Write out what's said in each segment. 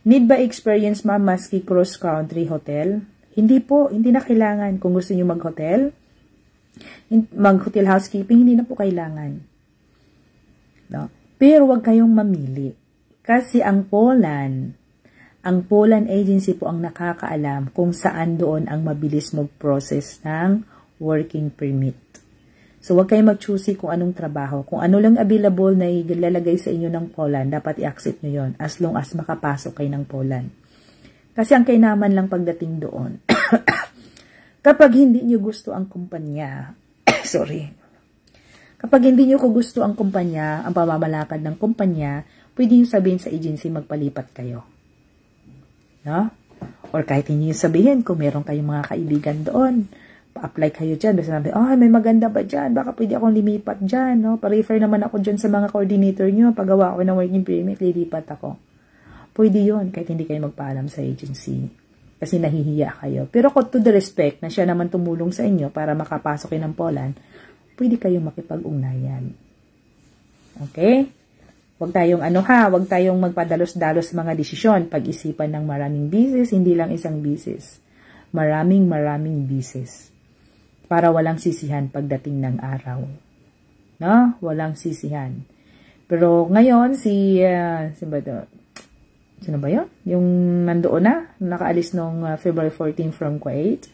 Need ba experience, ma'am, maski cross-country hotel? Hindi po, hindi na kailangan. Kung gusto niyo mag-hotel housekeeping, hindi na po kailangan. No? Pero wag kayong mamili. Kasi ang Poland Agency po ang nakakaalam kung saan doon ang mabilis mag-process ng working permit. So, wag kayong mag-choosy kung anong trabaho. Kung ano lang available na ilalagay sa inyo ng Poland, dapat i-accept nyo yon as long as makapasok kayo ng Poland. Kasi ang kainaman lang pagdating doon, kapag hindi nyo gusto ang kumpanya, kapag hindi nyo gusto ang kumpanya, ang pamamalakad ng kumpanya, pwede nyo sabihin sa agency magpalipat kayo. No? Or kahit hindi nyo sabihin kung meron kayong mga kaibigan doon, pa-apply kayo dyan. Basta sabi, may maganda ba dyan? Baka pwede akong lumipat dyan. No? Pa-refer naman ako dyan sa mga coordinator nyo. Pagawa ako ng working permit, lilipat ako. Pwede yun, kahit hindi kayo magpaalam sa agency. Kasi nahihiya kayo. Pero kung to the respect na siya naman tumulong sa inyo para makapasok kayo ng Poland, pwede kayong makipag-ugnayan. Okay? Huwag tayong magpadalos-dalos mga desisyon. Pag-isipan ng maraming bisis, hindi lang isang bisis. Maraming bisis. Para walang sisihan pagdating ng araw. No? Walang sisihan. Pero ngayon, sino ba yun? Yung nandoon na, nakaalis nung February 14 from Kuwait.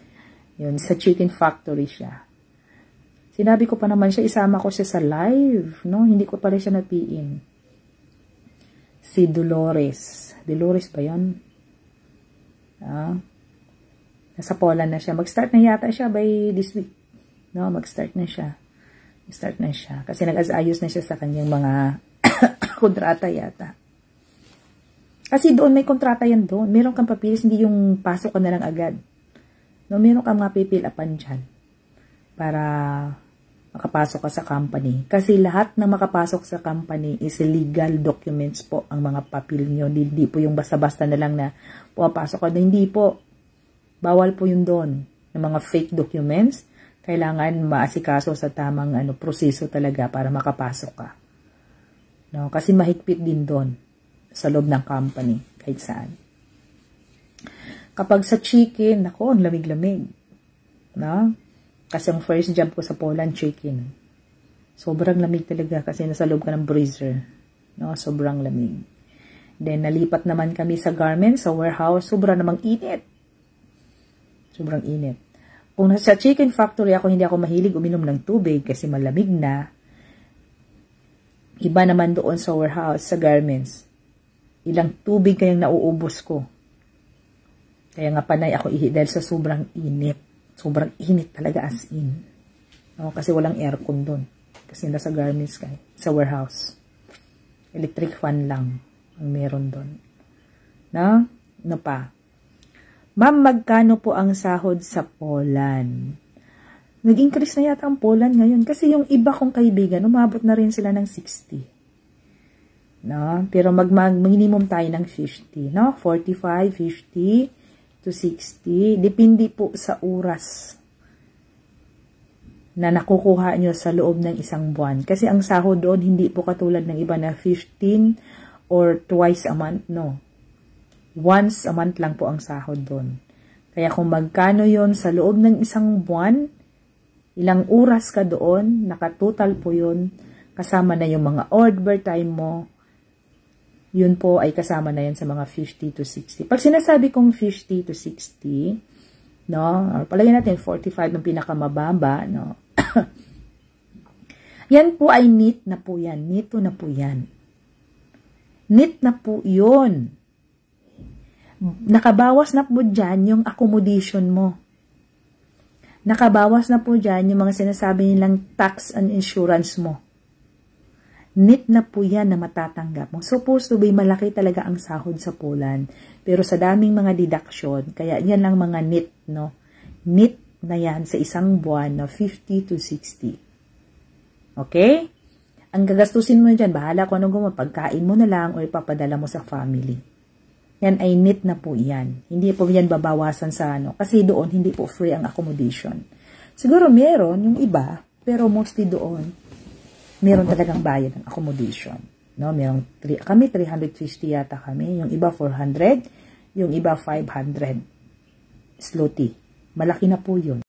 Yun, sa Chicken Factory siya. Sinabi ko pa naman siya, isama ko siya sa live. No? Hindi ko pala siya napiin. Si Dolores. Dolores ba yun? Nasa Poland na siya. Mag-start na yata siya by this week. No, mag-start na siya. Kasi nag-ayos na siya sa kanyang mga kontrata yata. Kasi doon may kontrata yan doon. Meron kang papilis, hindi yung pasok ka na lang agad. No, meron kang mapipilapan dyan. Para makapasok ka sa company. Kasi lahat na makapasok sa company is legal documents po ang mga papel nyo. Hindi po yung basta-basta na lang na pumapasok ka. Hindi po. Bawal po yun doon. Ng mga fake documents, kailangan maasikaso sa tamang proseso talaga para makapasok ka. No? Kasi mahigpit din doon sa loob ng company, kahit saan. Kapag sa chicken, ang lamig-lamig. No? Kasi ang first job ko sa Poland, chicken. Sobrang lamig talaga kasi nasa loob ka ng freezer. No? Sobrang lamig. Then, nalipat naman kami sa garments, sa warehouse, sobrang namang init. Sobrang init. Kung nasa chicken factory ako, hindi ako mahilig uminom ng tubig kasi malamig na. Iba naman doon sa warehouse, sa garments. Ilang tubig kayang nauubos ko. Kaya nga panay ako dahil sa sobrang init. Sobrang init talaga as in. No, kasi walang aircon doon. Kasi nasa garments kayo. Sa warehouse. Electric fan lang ang meron doon. No? Ano pa? Ma'am, magkano po ang sahod sa Poland? Nag-increase na yata ang Poland ngayon. Kasi yung iba kong kaibigan, umabot na rin sila ng 60. No? Pero mag-minimum tayo ng 50. No? 45, 50 to 60. Depende po sa oras na nakukuha nyo sa loob ng isang buwan. Kasi ang sahod doon, hindi po katulad ng iba na 15 or twice a month. No. Once a month lang po ang sahod doon. Kaya kung magkano yon sa loob ng isang buwan, ilang oras ka doon, nakatotal po yun, kasama na yung mga overtime mo, yun po ay kasama na yan sa mga 50 to 60. Pag sinasabi kong 50 to 60, no, or palagay natin 45 ng pinakamababa, no, yan po ay neat na po yan, neto na po yan. Neat na po yun. Nakabawas na po dyan yung accommodation mo. Nakabawas na po dyan yung mga sinasabi nilang tax and insurance mo. Neat na po yan na matatanggap mo. Supposed to be malaki talaga ang sahod sa Poland. Pero sa daming mga deduction, kaya yan lang mga neat, no? Neat na yan sa isang buwan na 50 to 60. Okay? Ang gagastusin mo dyan, bahala kung anong gumawa, pagkain mo na lang o ipapadala mo sa family. Yan ay neat na po yan. Hindi po yan babawasan sa kasi doon hindi po free ang accommodation. Siguro meron yung iba, pero mostly doon, meron talagang bayad ng accommodation. No, kami 350 yata kami, yung iba 400, yung iba 500 zloty. Malaki na po yun.